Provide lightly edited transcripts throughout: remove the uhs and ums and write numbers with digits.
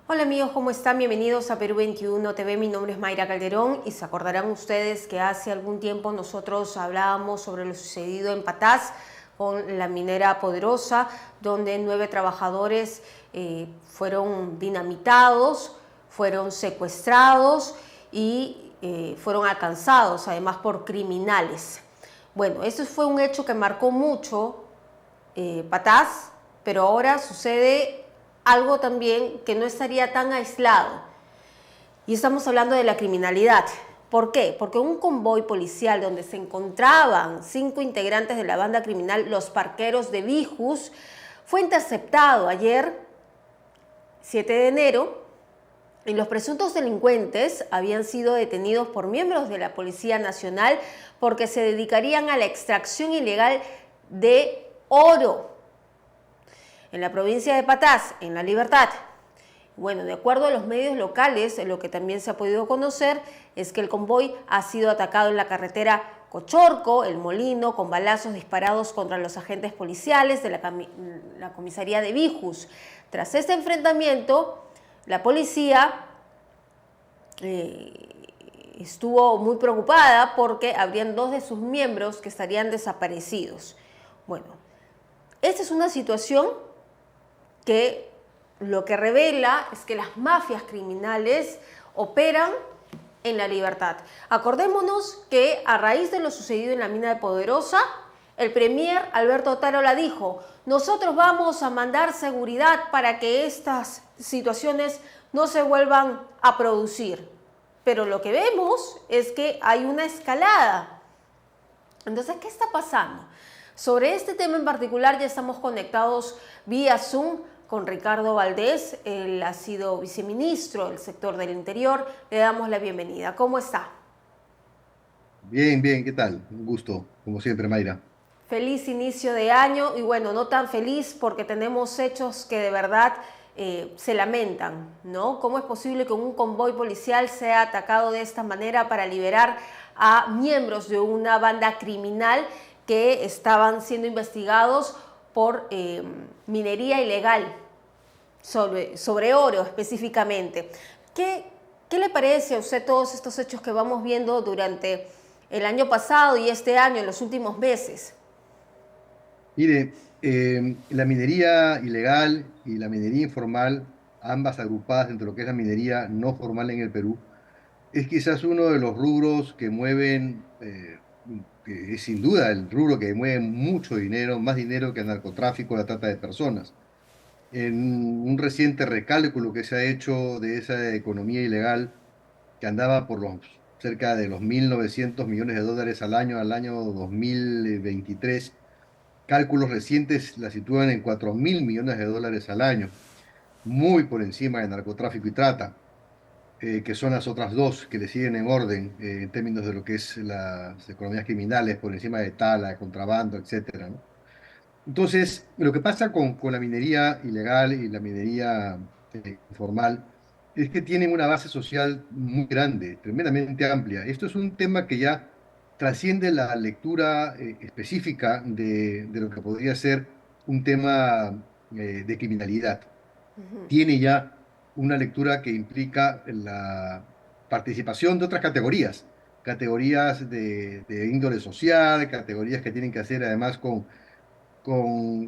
Hola amigos, ¿cómo están? Bienvenidos a Perú 21 TV. Mi nombre es Mayra Calderón y se acordarán ustedes que hace algún tiempo nosotros hablábamos sobre lo sucedido en Patás con la minera Poderosa, donde 9 trabajadores fueron dinamitados, fueron secuestrados y fueron alcanzados, además por criminales. Bueno, eso fue un hecho que marcó mucho Patás, pero ahora sucede algo también que no estaría tan aislado. Y estamos hablando de la criminalidad. ¿Por qué? Porque un convoy policial donde se encontraban 5 integrantes de la banda criminal Los Parqueros de Bijus fue interceptado ayer, 7 de enero, y los presuntos delincuentes habían sido detenidos por miembros de la Policía Nacional porque se dedicarían a la extracción ilegal de oro en la provincia de Patás, en La Libertad. Bueno, de acuerdo a los medios locales, lo que también se ha podido conocer es que el convoy ha sido atacado en la carretera Cochorco, El Molino, con balazos disparados contra los agentes policiales de la comisaría de Bijus. Tras este enfrentamiento, la policía estuvo muy preocupada porque habrían 2 de sus miembros que estarían desaparecidos. Bueno, esta es una situación que lo que revela es que las mafias criminales operan en La Libertad. Acordémonos que a raíz de lo sucedido en la mina de Poderosa, el premier Alberto Tarola dijo: nosotros vamos a mandar seguridad para que estas situaciones no se vuelvan a producir. Pero lo que vemos es que hay una escalada. Entonces, ¿qué está pasando? Sobre este tema en particular ya estamos conectados vía Zoom con Ricardo Valdés. Él ha sido viceministro del sector del interior. Le damos la bienvenida. ¿Cómo está? Bien, bien, ¿qué tal? Un gusto, como siempre, Mayra. Feliz inicio de año y bueno, no tan feliz porque tenemos hechos que de verdad se lamentan, ¿no? ¿Cómo es posible que un convoy policial sea atacado de esta manera para liberar a miembros de una banda criminal que estaban siendo investigados por minería ilegal sobre oro específicamente? ¿Qué, ¿Qué le parece a usted todos estos hechos que vamos viendo durante el año pasado y este año, en los últimos meses? Mire, la minería ilegal y la minería informal, ambas agrupadas dentro de lo que es la minería no formal en el Perú, es quizás uno de los rubros que mueven, que es sin duda el rubro que mueve mucho dinero, más dinero que el narcotráfico, la trata de personas. En un reciente recálculo que se ha hecho de esa economía ilegal, que andaba por los cerca de los 1.900 millones de dólares al año 2023. Cálculos recientes la sitúan en 4.000 millones de dólares al año, muy por encima de narcotráfico y trata, que son las otras dos que le siguen en orden en términos de lo que es las economías criminales, por encima de tala, de contrabando, etcétera, ¿no? Entonces, lo que pasa con la minería ilegal y la minería informal es que tienen una base social muy grande, tremendamente amplia. Esto es un tema que ya trasciende la lectura específica de lo que podría ser un tema de criminalidad. Tiene ya una lectura que implica la participación de otras categorías, categorías de índole social, categorías que tienen que hacer además con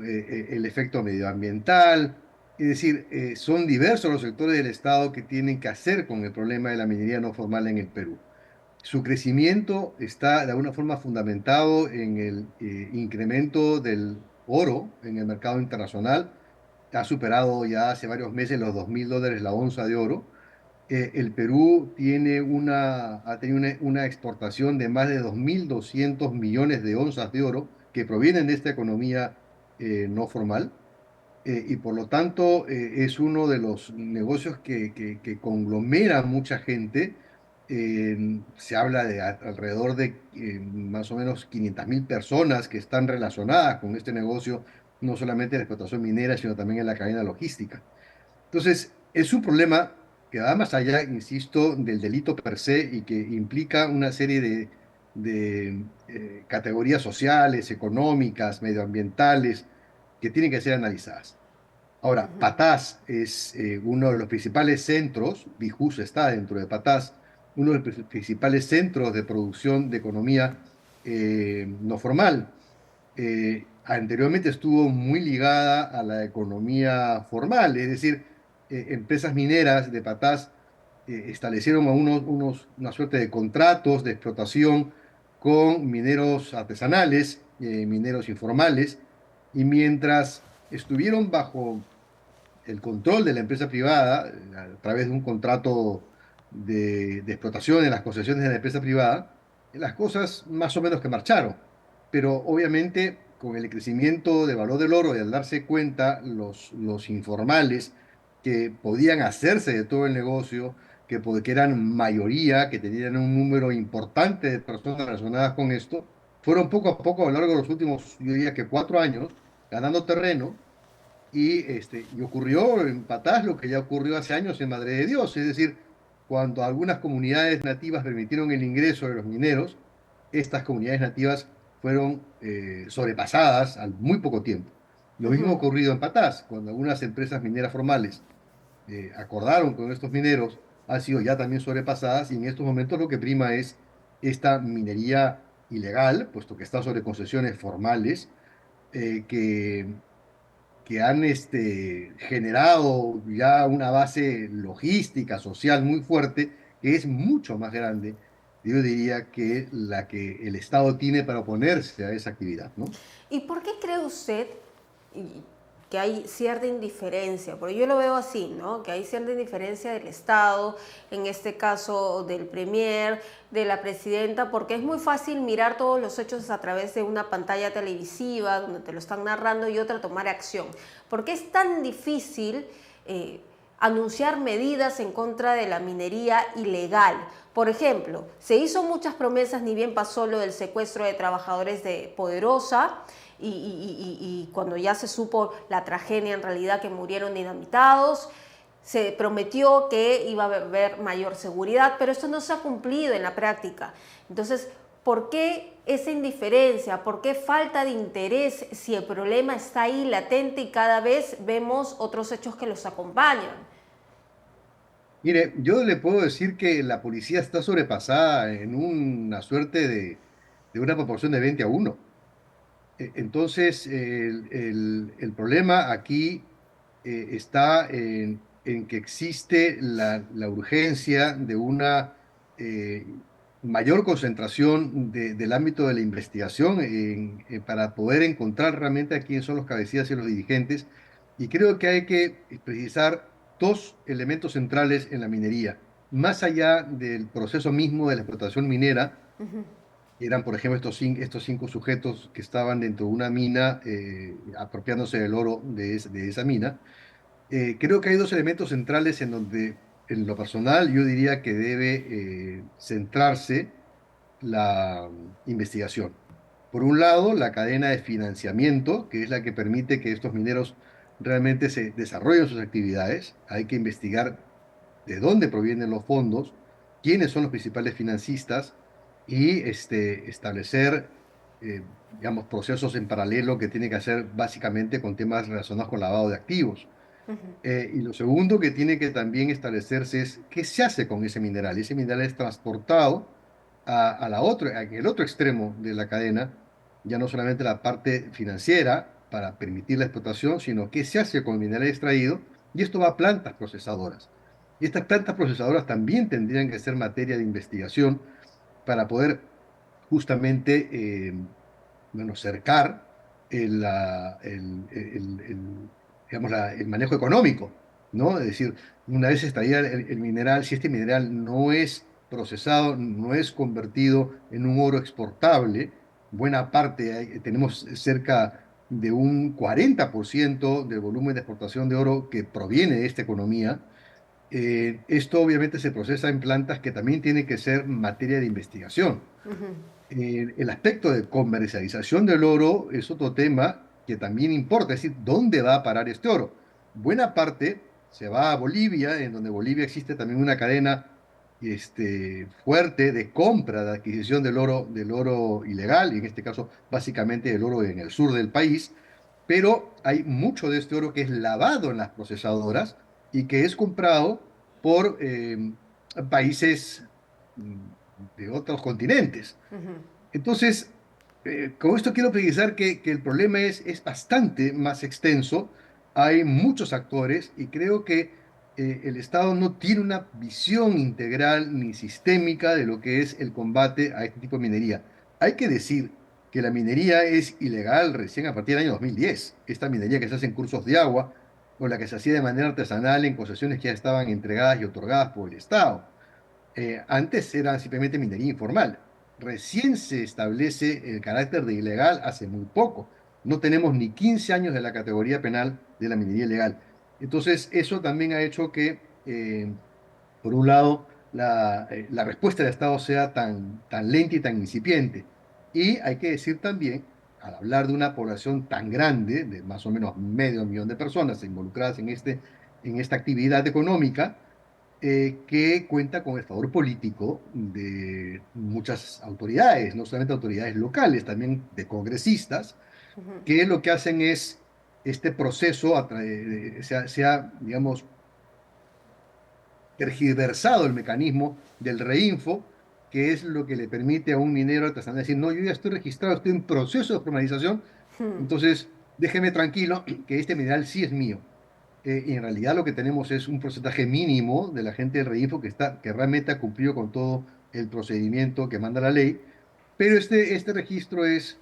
el efecto medioambiental. Es decir, son diversos los sectores del Estado que tienen que hacer con el problema de la minería no formal en el Perú. Su crecimiento está de alguna forma fundamentado en el incremento del oro en el mercado internacional. Ha superado ya hace varios meses los $2.000 la onza de oro. El Perú ha tenido una exportación de más de 2.200 millones de onzas de oro que provienen de esta economía no formal. Y por lo tanto es uno de los negocios que conglomera mucha gente. Se habla de alrededor de más o menos 500.000 personas que están relacionadas con este negocio, no solamente en la explotación minera, sino también en la cadena logística. Entonces, es un problema que va más allá, insisto, del delito per se y que implica una serie de categorías sociales, económicas, medioambientales, que tienen que ser analizadas. Ahora, Patás es uno de los principales centros, Bijus está dentro de Patás, uno de los principales centros de producción de economía no formal. Anteriormente estuvo muy ligada a la economía formal, es decir, empresas mineras de Patás establecieron una suerte de contratos de explotación con mineros artesanales, mineros informales, y mientras estuvieron bajo el control de la empresa privada, a través de un contrato de explotación en las concesiones de la empresa privada, las cosas más o menos que marcharon. Pero obviamente con el crecimiento del valor del oro y al darse cuenta los informales que podían hacerse de todo el negocio, que eran mayoría, que tenían un número importante de personas relacionadas con esto, fueron poco a poco a lo largo de los últimos, yo diría que 4 años, ganando terreno y ocurrió en Patás lo que ya ocurrió hace años en Madre de Dios, es decir, cuando algunas comunidades nativas permitieron el ingreso de los mineros, estas comunidades nativas fueron sobrepasadas al muy poco tiempo. Lo mismo ha Ujú. ocurrido en Patás, cuando algunas empresas mineras formales acordaron con estos mineros, han sido ya también sobrepasadas y en estos momentos lo que prima es esta minería ilegal, puesto que está sobre concesiones formales, que han generado ya una base logística, social muy fuerte, que es mucho más grande, yo diría, que la que el Estado tiene para oponerse a esa actividad, ¿no? ¿Y por qué cree usted que hay cierta indiferencia? Porque yo lo veo así, ¿no? Que hay cierta indiferencia del Estado, en este caso del Premier, de la presidenta, porque es muy fácil mirar todos los hechos a través de una pantalla televisiva donde te lo están narrando y otra tomar acción. ¿Por qué es tan difícil anunciar medidas en contra de la minería ilegal? Por ejemplo, se hizo muchas promesas, ni bien pasó lo del secuestro de trabajadores de Poderosa y cuando ya se supo la tragedia en realidad que murieron dinamitados, se prometió que iba a haber mayor seguridad, pero esto no se ha cumplido en la práctica. Entonces, ¿por qué esa indiferencia? ¿Por qué falta de interés si el problema está ahí latente y cada vez vemos otros hechos que los acompañan? Mire, yo le puedo decir que la policía está sobrepasada en una suerte de una proporción de 20-1. Entonces, el problema aquí está en que existe la urgencia de una eh, mayor concentración del ámbito de la investigación para poder encontrar realmente a quiénes son los cabecillas y los dirigentes. Y creo que hay que precisar dos elementos centrales en la minería. Más allá del proceso mismo de la explotación minera, eran, por ejemplo, estos cinco sujetos que estaban dentro de una mina apropiándose del oro de esa mina. Creo que hay dos elementos centrales en donde, en lo personal, yo diría que debe centrarse la investigación. Por un lado, la cadena de financiamiento, que es la que permite que estos mineros realmente se desarrollen sus actividades. Hay que investigar de dónde provienen los fondos, quiénes son los principales financistas y establecer, digamos, procesos en paralelo que tiene que hacer básicamente con temas relacionados con lavado de activos. Y lo segundo que tiene que también establecerse es qué se hace con ese mineral. Ese mineral es transportado en el otro extremo de la cadena, ya no solamente la parte financiera para permitir la explotación, sino qué se hace con el mineral extraído, y esto va a plantas procesadoras. Y estas plantas procesadoras también tendrían que ser materia de investigación para poder justamente bueno, cercar digamos, el manejo económico, ¿no? Es decir, una vez extraída el mineral, si este mineral no es procesado, no es convertido en un oro exportable, buena parte, tenemos cerca de un 40% del volumen de exportación de oro que proviene de esta economía. Esto obviamente se procesa en plantas que también tienen que ser materia de investigación. El aspecto de comercialización del oro es otro tema que también importa, es decir, ¿dónde va a parar este oro? Buena parte se va a Bolivia, en donde Bolivia existe también una cadena fuerte de compra, de adquisición del oro ilegal, y en este caso básicamente el oro en el sur del país, pero hay mucho de este oro que es lavado en las procesadoras y que es comprado por países mm, de otros continentes. Ujú. Entonces, con esto quiero precisar que el problema es bastante más extenso. Hay muchos actores y creo que el Estado no tiene una visión integral ni sistémica de lo que es el combate a este tipo de minería. Hay que decir que la minería es ilegal recién a partir del año 2010. Esta minería que se hace en cursos de agua o la que se hacía de manera artesanal en concesiones que ya estaban entregadas y otorgadas por el Estado. Antes era simplemente minería informal. Recién se establece el carácter de ilegal hace muy poco. No tenemos ni 15 años de la categoría penal de la minería ilegal. Entonces, eso también ha hecho que, por un lado, la respuesta del Estado sea tan lenta y tan incipiente. Y hay que decir también, al hablar de una población tan grande, de más o menos medio millón de personas involucradas en esta actividad económica, que cuenta con el favor político de muchas autoridades, no solamente autoridades locales, también de congresistas, que lo que hacen es este proceso, digamos, tergiversado el mecanismo del reinfo, que es lo que le permite a un minero artesanal decir, no, yo ya estoy registrado, estoy en proceso de formalización, entonces déjeme tranquilo que este mineral sí es mío. Y en realidad lo que tenemos es un porcentaje mínimo de la gente del reinfo que realmente ha cumplido con todo el procedimiento que manda la ley, pero este registro es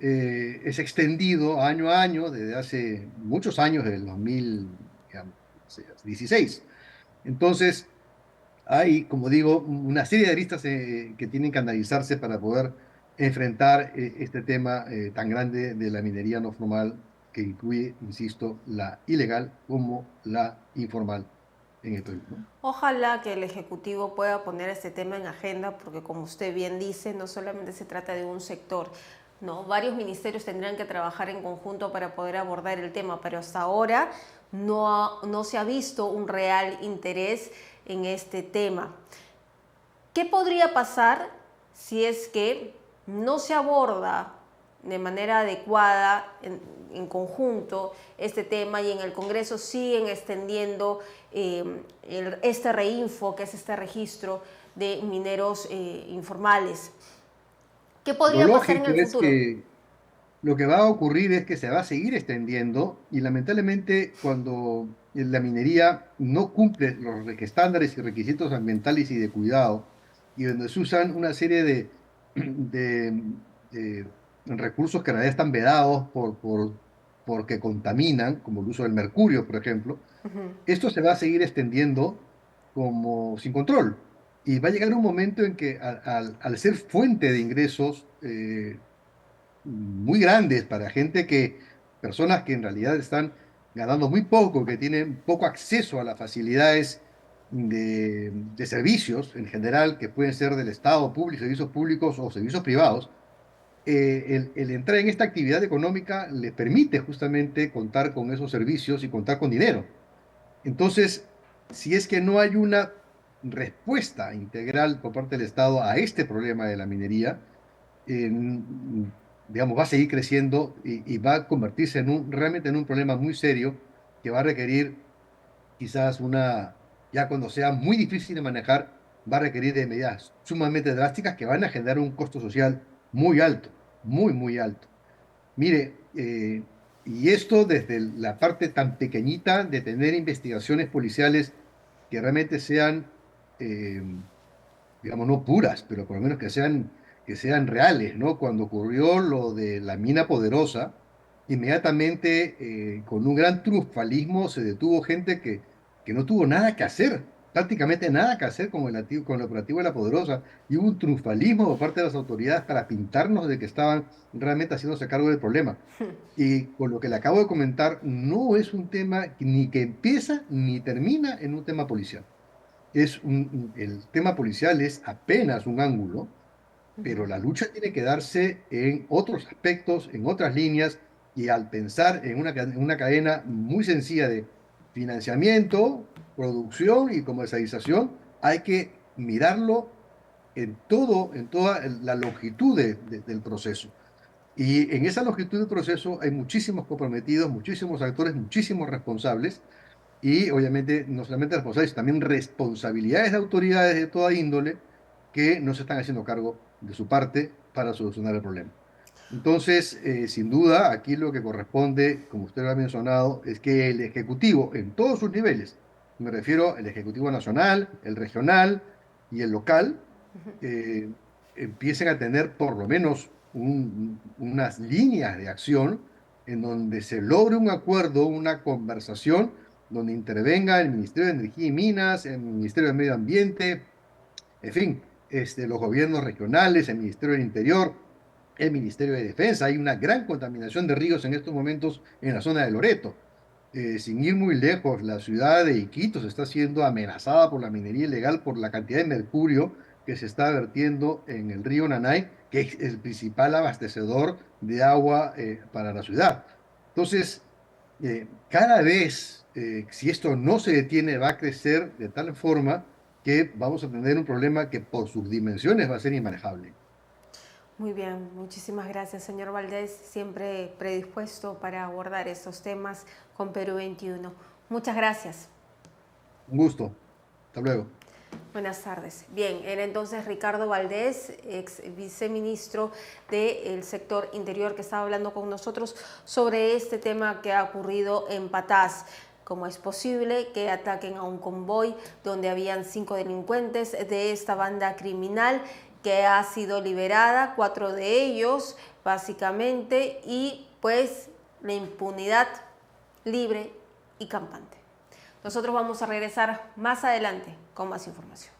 extendido año a año desde hace muchos años, desde el 2016. Entonces, hay, como digo, una serie de aristas que tienen que analizarse para poder enfrentar este tema tan grande de la minería no formal que incluye, insisto, la ilegal como la informal en el Perú, ¿no? Ojalá que el Ejecutivo pueda poner este tema en agenda, porque como usted bien dice, no solamente se trata de un sector, ¿no? Varios ministerios tendrán que trabajar en conjunto para poder abordar el tema, pero hasta ahora no se ha visto un real interés en este tema. ¿Qué podría pasar si es que no se aborda de manera adecuada en conjunto este tema y en el Congreso siguen extendiendo este reinfo, que es este registro de mineros informales? ¿Qué Lo podría pasar en lógico el es futuro? que lo que va a ocurrir es que se va a seguir extendiendo y lamentablemente cuando la minería no cumple los estándares y requisitos ambientales y de cuidado y donde se usan una serie de, de recursos que en realidad están vedados porque contaminan, como el uso del mercurio, por ejemplo, esto se va a seguir extendiendo como sin control. Y va a llegar un momento en que al ser fuente de ingresos, muy grandes para personas que en realidad están ganando muy poco, que tienen poco acceso a las facilidades de servicios en general, que pueden ser del Estado público, servicios públicos o servicios privados. El entrar en esta actividad económica les permite justamente contar con esos servicios y contar con dinero. Entonces, si es que no hay una respuesta integral por parte del Estado a este problema de la minería, digamos, va a seguir creciendo y va a convertirse realmente en un problema muy serio que va a requerir quizás ya cuando sea muy difícil de manejar, va a requerir de medidas sumamente drásticas que van a generar un costo social muy alto, muy, muy alto. Mire, y esto desde la parte tan pequeñita de tener investigaciones policiales que realmente sean, eh, digamos, no puras, pero por lo menos que sean reales, ¿no? Cuando ocurrió lo de la mina Poderosa, inmediatamente, con un gran triunfalismo, se detuvo gente que no tuvo nada que hacer, prácticamente nada que hacer con el operativo de la Poderosa, y hubo un triunfalismo por parte de las autoridades para pintarnos de que estaban realmente haciéndose cargo del problema. Y con lo que le acabo de comentar, no es un tema ni que empieza ni termina en un tema policial. El tema policial es apenas un ángulo, pero la lucha tiene que darse en otros aspectos, en otras líneas, y al pensar en una cadena muy sencilla de financiamiento, producción y comercialización, hay que mirarlo en toda la longitud del proceso. Y en esa longitud del proceso hay muchísimos comprometidos, muchísimos actores, muchísimos responsables y obviamente no solamente responsables, sino también responsabilidades de autoridades de toda índole que no se están haciendo cargo de su parte para solucionar el problema. Entonces, sin duda, aquí lo que corresponde, como usted lo ha mencionado, es que el Ejecutivo en todos sus niveles, me refiero al Ejecutivo nacional, el regional y el local, eh, empiecen a tener por lo menos unas líneas de acción en donde se logre un acuerdo, una conversación, donde intervenga el Ministerio de Energía y Minas, el Ministerio de Medio Ambiente, en fin, los gobiernos regionales, el Ministerio del Interior, el Ministerio de Defensa. Hay una gran contaminación de ríos en estos momentos en la zona de Loreto. Sin ir muy lejos, la ciudad de Iquitos está siendo amenazada por la minería ilegal por la cantidad de mercurio que se está vertiendo en el río Nanay, que es el principal abastecedor de agua para la ciudad. Entonces, cada vez, si esto no se detiene, va a crecer de tal forma que vamos a tener un problema que por sus dimensiones va a ser inmanejable. Muy bien, muchísimas gracias, señor Valdés, siempre predispuesto para abordar estos temas con Perú 21. Muchas gracias. Un gusto. Hasta luego. Buenas tardes. Bien, era entonces Ricardo Valdés, ex viceministro del sector interior, que estaba hablando con nosotros sobre este tema que ha ocurrido en Patás. ¿Cómo es posible que ataquen a un convoy donde habían 5 delincuentes de esta banda criminal que ha sido liberada, 4 de ellos básicamente, y pues la impunidad libre y campante? Nosotros vamos a regresar más adelante con más información.